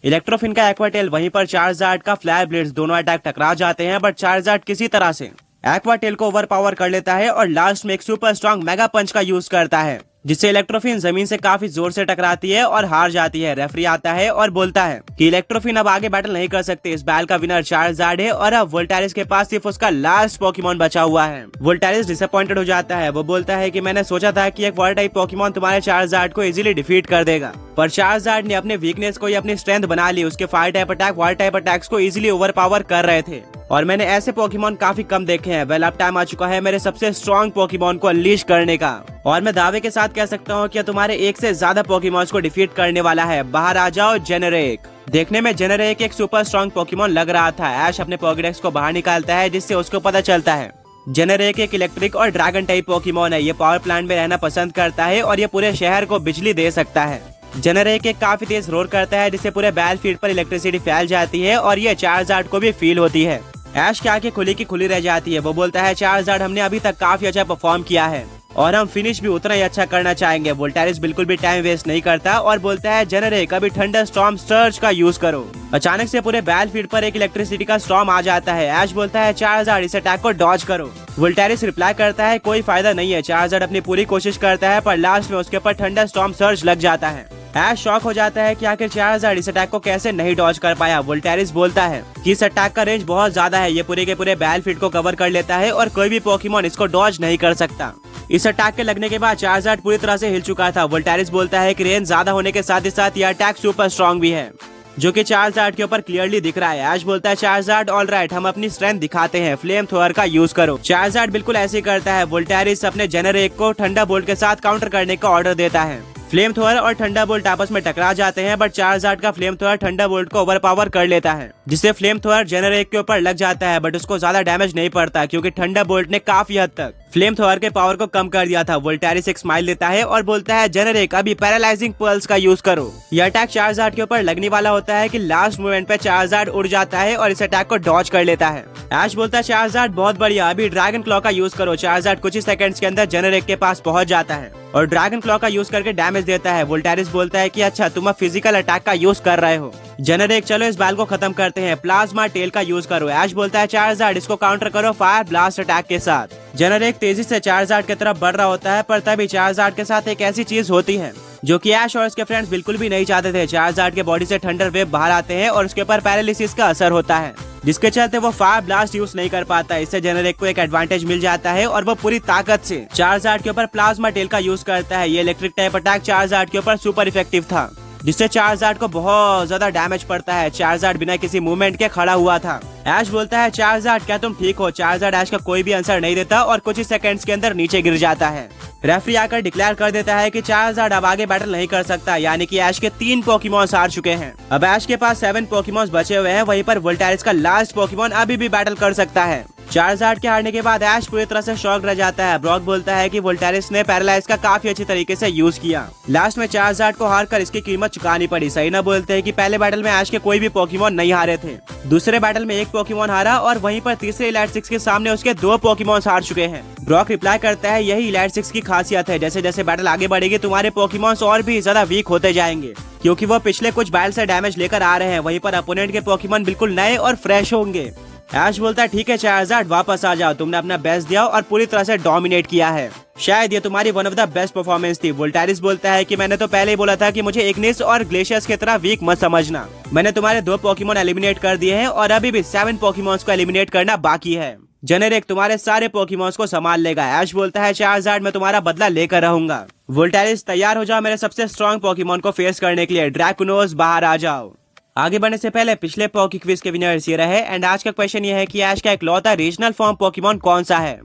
इलेक्ट्रोफिन का एक्वाटेल, वहीं पर चार्जार्ड का फ्लायर ब्लेड्स, दोनों अटैक टकरा जाते हैं बट चार्जार्ड किसी तरह से एक्वाटेल को ओवर पावर कर लेता है और लास्ट में एक सुपर स्ट्रॉन्ग मेगा पंच का यूज करता है, जिससे इलेक्ट्रोफिन जमीन से काफी जोर से टकराती है और हार जाती है। रेफरी आता है और बोलता है कि इलेक्ट्रोफिन अब आगे बैटल नहीं कर सकते, इस बैल का विनर चार्जार्ड है और अब वोल्टेरिस के पास सिर्फ उसका लास्ट पोकेमॉन बचा हुआ है। वोल्टेरिस डिसअपॉइंटेड हो जाता है, वो बोलता है कि मैंने सोचा था कि एक वाटर टाइप पोकेमॉन तुम्हारे चार्जार्ड को इजीली डिफीट कर देगा, पर चार्जार्ड ने अपने वीकनेस को ही अपनी स्ट्रेंथ बना ली। उसके fire type attack water type attacks को इजीली ओवर पावर कर रहे थे और मैंने ऐसे पोकेमॉन काफी कम देखे हैं। वेल अब टाइम आ चुका है मेरे सबसे स्ट्रॉन्ग पोकेमॉन को अनलीश करने का और मैं दावे के साथ कह सकता हूँ कि तुम्हारे एक से ज्यादा पोकेमॉन्स को डिफीट करने वाला है। बाहर आ जाओ जेनेरेक। देखने में जेनेरेक एक सुपर स्ट्रॉन्ग पोकेमॉन लग रहा था। ऐश अपने पोकेडेक्स को बाहर निकालता है जिससे उसको पता चलता है जेनेरेक एक इलेक्ट्रिक और ड्रैगन टाइप पोकेमॉन है। ये पावर प्लांट में रहना पसंद करता है और ये पूरे शहर को बिजली दे सकता है। जेनेरेक एक काफी तेज रोर करता है जिससे पूरे बैटलफील्ड पर इलेक्ट्रिसिटी फैल जाती है और ये चार्जार्ड को भी फील होती है। ऐश की आंखें खुली की खुली रह जाती है। वो बोलता है चार्जार्ड हमने अभी तक काफी अच्छा परफॉर्म किया है और हम फिनिश भी उतना ही अच्छा करना चाहेंगे। वोल्टेरिस बिल्कुल भी टाइम वेस्ट नहीं करता और बोलता है जेनेरेक अभी थंडर स्टॉर्म सर्ज का यूज करो। अचानक से पूरे बैटलफील्ड पर एक इलेक्ट्रिसिटी का स्टॉर्म आ जाता है। ऐश बोलता है चार्जार्ड इस अटैक को डॉज करो। वोल्टेरिस रिप्लाई करता है कोई फायदा नहीं है। चार्जार्ड अपनी पूरी कोशिश करता है पर लास्ट में उसके ऊपर थंडर स्टॉर्म सर्ज लग जाता है। ऐश शॉक हो जाता है कि आखिर चार्जार्ड इस अटैक को कैसे नहीं डॉज कर पाया। वोल्टेरिस बोलता है कि इस अटैक का रेंज बहुत ज्यादा है, ये पूरे के पूरे बैटलफील्ड को कवर कर लेता है और कोई भी पोकेमॉन इसको डॉज नहीं कर सकता। इस अटैक के लगने के बाद चार्जार्ड पूरी तरह से हिल चुका था। वोल्टेरिस बोलता है कि रेंज ज्यादा होने के साथ ही साथ यह अटैक सुपर स्ट्रॉन्ग भी है, जो कि चार्जार्ड के ऊपर क्लियरली दिख रहा है। ऐश बोलता है चार्जार्ड ऑलराइट हम अपनी स्ट्रेंथ दिखाते हैं, फ्लेम थ्रोअर का यूज करो। चार्जार्ड बिल्कुल ऐसे ही करता है। वोल्टेरिस अपने जेनेरेक को ठंडा बोल्ट के साथ काउंटर करने का ऑर्डर देता है। फ्लेम थ्रोअर और ठंडा बोल्ट आपस में टकरा जाते हैं बट चार्जार्ड का फ्लेम थ्रोअर ठंडा बोल्ट को ओवर पावर कर लेता है, जिससे फ्लेम थ्रोअर जेनेरेक के ऊपर लग जाता है बट उसको ज्यादा डैमेज नहीं पड़ता क्योंकि ठंडा बोल्ट ने काफी हद तक फ्लेम थ्रोअर के पावर को कम कर दिया था। वोल्टेरिस एक स्माइल देता है और बोलता है जेनेरेक अभी पैरालाइजिंग पल्स का यूज करो। यह अटैक चार्जार्ड के ऊपर लगने वाला होता है कि लास्ट मोमेंट पे चार्जार्ड उड़ जाता है और इस अटैक को डॉज कर लेता है। ऐश बोलता है चार्जार्ड बहुत बढ़िया, अभी ड्रैगन क्लॉ का यूज करो। चार्जार्ड कुछ ही सेकंड्स के अंदर जेनेरेक के पास पहुंच जाता है और ड्रैगन क्लॉ का यूज करके डैमेज देता है। वोल्टेरिस बोलता है कि अच्छा तुम अब फिजिकल अटैक का यूज कर रहे हो। जेनेरेक चलो इस बैल को खत्म करते हैं, प्लाज्मा टेल का यूज करो। ऐश बोलता है चार्जार्ड इसको काउंटर करो फायर ब्लास्ट अटैक के साथ। जेनेरेक तेजी से चार्जार्ड की तरफ बढ़ रहा होता है पर तभी चार्जार्ड के साथ एक ऐसी चीज होती है जो कि ऐश और उसके फ्रेंड्स बिल्कुल भी नहीं चाहते थे। चार्जार्ड के बॉडी से थंडर वेव बाहर आते हैं और उसके ऊपर पैरालिसिस का असर होता है, जिसके चलते वो फायर ब्लास्ट यूज नहीं कर पाता। इससे जेनेरेक को एक एडवांटेज मिल जाता है और वो पूरी ताकत से चार्जार्ड के ऊपर प्लाज्मा टेल का यूज करता है। ये इलेक्ट्रिक टाइप अटैक चार्जार्ड के ऊपर सुपर इफेक्टिव था, जिससे चार्जार्ड को बहुत ज्यादा डैमेज पड़ता है। चार्जार्ड बिना किसी मूवमेंट के खड़ा हुआ था। ऐश बोलता है चार्जार्ड क्या तुम ठीक हो। चार्जार्ड ऐश का कोई भी आंसर नहीं देता और कुछ ही सेकंड्स के अंदर नीचे गिर जाता है। रेफरी आकर डिक्लेयर कर देता है कि चार्जार्ड अब आगे बैटल नहीं कर सकता, यानी कि ऐश के 3 पोकेमॉन्स हार चुके हैं। अब ऐश के पास 7 पोकेमॉन्स बचे हुए हैं, वहीं पर वोल्टेरिस का लास्ट पोकेमॉन अभी भी बैटल कर सकता है। चार्जार्ड के हारने के बाद ऐश पूरी तरह से शॉक रह जाता है। ब्रॉक बोलता है कि वोल्टेरिस ने पैरालाइज का काफी अच्छी तरीके से यूज किया, लास्ट में चार्जार्ड को हार कर इसकी कीमत चुकानी पड़ी। सही ना बोलते हैं कि पहले बैटल में ऐश के कोई भी पोकेमॉन नहीं हारे थे, दूसरे बैटल में एक पोकेमॉन हारा और वहीं पर तीसरे इलाइट 6 के सामने उसके 2 पोकेमॉन्स हार चुके हैं। ब्रॉक रिप्लाई करता है यही इलाइट 6 की खासियत है, जैसे जैसे बैटल आगे बढ़ेगी तुम्हारे पोकेमॉन्स और भी ज्यादा वीक होते जाएंगे क्योंकि वो पिछले कुछ बैटल से डैमेज लेकर आ रहे हैं, वहीं पर अपोनेंट के पोकेमॉन बिल्कुल नए और फ्रेश होंगे। ऐश बोलता है ठीक है चार्जार्ड वापस आ जाओ, तुमने अपना बेस्ट दिया और पूरी तरह से डोमिनेट किया है, शायद ये तुम्हारी one of the best performance थी। वोल्टेरिस बोलता है कि मैंने तो पहले ही बोला था कि मुझे इग्निस और ग्लेशियस की तरह वीक मत समझना। मैंने तुम्हारे 2 पोकेमॉन एलिमिनेट कर दिए हैं और अभी भी 7 पोकेमॉन्स को एलिमिनेट करना बाकी है। जेनेरिक तुम्हारे सारे पोकेमॉन्स को संभाल लेगा। ऐश बोलता है चार्जार्ड मैं तुम्हारा बदला लेकर रहूंगा। वोल्टेरिस तैयार हो जाओ मेरे सबसे स्ट्रॉन्ग पोकेमॉन को फेस करने के लिए, ड्रैकुनोस बाहर आ जाओ। आगे बढ़ने से पहले पिछले पॉकी क्विज के विनर्स ये रहे एंड आज का क्वेश्चन ये है कि ऐश का इकलौता रीजनल फॉर्म पोकेमॉन कौन सा है।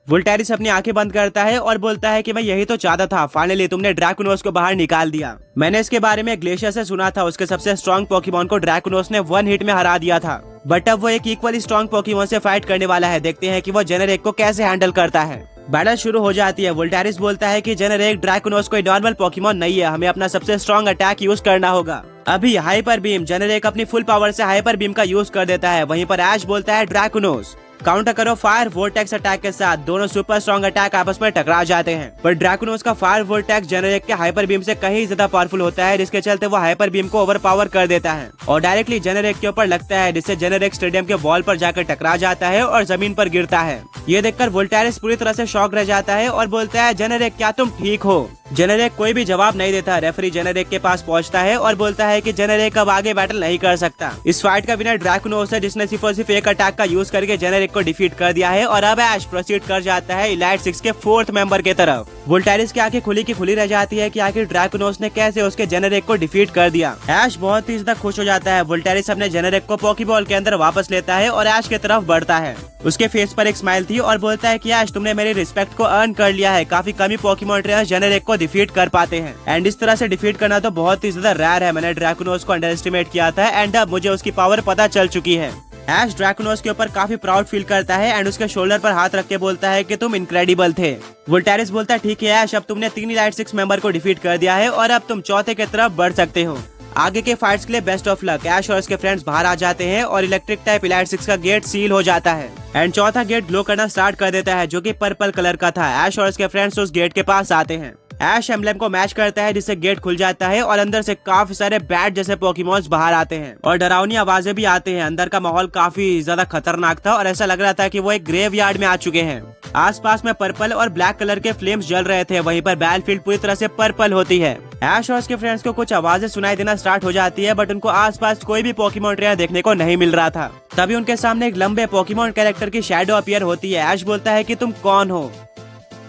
वोल्टेरिस अपनी आंखें बंद करता है और बोलता है कि मैं यही तो चाहता था, फाइनली तुमने ड्रैकुनोस को बाहर निकाल दिया। मैंने इसके बारे में ग्लेशियर से सुना था, उसके सबसे स्ट्रॉन्ग पोकेमॉन को ड्रैकुनोस ने 1 हिट में हरा दिया था, बट अब वो एक इक्वली स्ट्रॉन्ग पोकेमॉन से फाइट करने वाला है। देखते हैं कि वो जेनेरेक को कैसे हैंडल करता है। बैटल शुरू हो जाती है। वोल्टेरिस बोलता है कि जेनेरेक ड्रैकुनोस कोई नॉर्मल पोकेमॉन नहीं है, हमें अपना सबसे स्ट्रॉन्ग अटैक यूज करना होगा। अभी हाइपर बीम। जेनेरेक अपनी फुल पावर से हाइपर बीम का यूज कर देता है। वहीं पर ऐश बोलता है ड्रैकुनोस काउंटर करो फायर वोर्टेक्स अटैक के साथ। दोनों सुपर स्ट्रॉन्ग अटैक आपस में टकरा जाते हैं, पर ड्रैकुनोस का फायर वोर्टेक्स जेनेरिक के हाइपर बीम से कहीं ज्यादा पावरफुल होता है, जिसके चलते वो हाइपर बीम को ओवर पावर कर देता है और डायरेक्टली जेनेरिक के ऊपर लगता है, जिससे जेनेरिक स्टेडियम के वॉल पर जाकर टकरा जाता है और जमीन पर गिरता है। ये देखकर वोल्टेरिस पूरी तरह से शॉक रह जाता है और बोलता है, जेनेरिक क्या तुम ठीक हो? जेनेरिक कोई भी जवाब नहीं देता। रेफरी जेनेरिक के पास पहुंचता है और बोलता है कि जेनेरिक अब आगे बैटल नहीं कर सकता। इस फाइट का विनर ड्रैकुनोस है, जिसने सिर्फ एक अटैक का यूज करके जेनेरिक को डिफीट कर दिया है और अब ऐश प्रोसीड कर जाता है इलाइट 6 के 4th मेंबर की तरफ। वोल्टेरिस की आंखें खुली की खुली रह जाती है कि आखिर ड्रैकुनोस ने कैसे उसके जेनेरिक को डिफीट कर दिया। ऐश बहुत ही ज्यादा खुश हो जाता है। वोल्टेरिस अपने जेनेरिक को पोकेबॉल के अंदर वापस लेता है और ऐश की तरफ बढ़ता है। उसके फेस पर एक स्माइल थी और बोलता है कि ऐश तुमने मेरी रिस्पेक्ट को अर्न कर लिया है। काफी कम ही पोकेमॉन ट्रेनर्स जेनेरिक को डिफीट कर पाते हैं एंड इस तरह से डिफीट करना तो बहुत ही ज्यादा रेयर है। मैंने ड्रैकुनोस को अंडर एस्टिमेट किया था एंड अब मुझे उसकी पावर पता चल चुकी है। ऐश ड्रैकुनोस के ऊपर काफी प्राउड फील करता है एंड उसके शोल्डर पर हाथ रख के बोलता है कि तुम इनक्रेडिबल थे। वोल्टेरिस बोलता है, ठीक है ऐश, अब तुमने 3 इलाइट 6 मेंबर को डिफीट कर दिया है और अब तुम चौथे की तरफ बढ़ सकते हो। आगे के फाइट्स के लिए बेस्ट ऑफ लक। ऐश और उसके फ्रेंड्स बाहर आ जाते हैं और इलेक्ट्रिक टाइप इलाइट 6 का गेट सील हो जाता है एंड चौथा गेट ग्लो करना स्टार्ट कर देता है, जो कि पर्पल कलर का था। ऐश और उसके फ्रेंड्स उस गेट के पास आते हैं। ऐश एम्बलम को मैच करता है, जिससे गेट खुल जाता है और अंदर से काफी सारे बैट जैसे पोकेमॉन्स बाहर आते हैं और डरावनी आवाजें भी आते हैं। अंदर का माहौल काफी ज्यादा खतरनाक था और ऐसा लग रहा था कि वो एक ग्रेवयार्ड में आ चुके हैं। आसपास में पर्पल और ब्लैक कलर के फ्लेम्स जल रहे थे। वहीं पर बैटलफील्ड पूरी तरह से पर्पल होती है। ऐश और उसके फ्रेंड्स को कुछ आवाजें सुनाई देना स्टार्ट हो जाती है, बट उनको आसपास कोई भी पोकेमॉन ट्रेनर देखने को नहीं मिल रहा था। तभी उनके सामने एक लंबे पोकेमॉन कैरेक्टर की शैडो अपीयर होती है। ऐश बोलता है कि तुम कौन हो?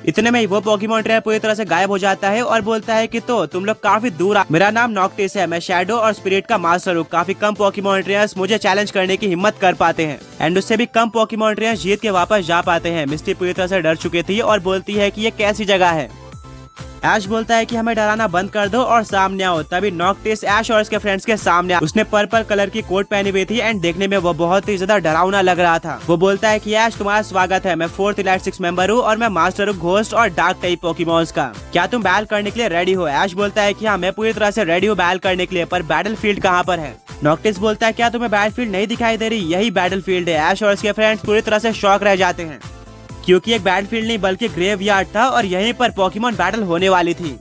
इतने में ही वो पोकेमॉन ट्रेनर पूरी तरह से गायब हो जाता है और बोलता है कि तो तुम लोग काफी दूर मेरा नाम नॉक्टिस है, मैं शैडो और स्पिरिट का मास्टर हूँ। काफी कम पोकेमॉन ट्रेनर्स मुझे चैलेंज करने की हिम्मत कर पाते हैं एंड उससे भी कम पोकेमॉन ट्रेनर्स जीत के वापस जा पाते हैं। मिस्टी पूरी तरह से डर चुकी थी और बोलती है कि ये कैसी जगह है। ऐश बोलता है कि हमें डराना बंद कर दो और सामने आओ। तभी नॉक्टिस ऐश और उसके फ्रेंड्स के सामने उसने पर्पल कलर की कोट पहनी हुई थी एंड देखने में वो बहुत ही ज्यादा डरावना लग रहा था। वो बोलता है कि ऐश तुम्हारा स्वागत है, मैं 4th इलाइट 6 मेंबर हूँ और मैं मास्टर हूँ घोस्ट और डार्क टाइप पोकेमॉन्स का। क्या तुम बैटल करने के लिए रेडी हो? ऐश बोलता है कि हाँ, मैं पूरी तरह से रेडी हूँ बैटल करने के लिए, पर बैटल फील्ड कहाँ पर है? नॉक्टिस बोलता है, क्या तुम्हें बैटल फील्ड नहीं दिखाई दे रही? यही बैटल फील्ड है। ऐश और उसके फ्रेंड्स पूरी तरह से शॉक रह जाते हैं, क्योंकि एक बैटल फील्ड नहीं बल्कि ग्रेवयार्ड था और यहीं पर पोकेमॉन बैटल होने वाली थी।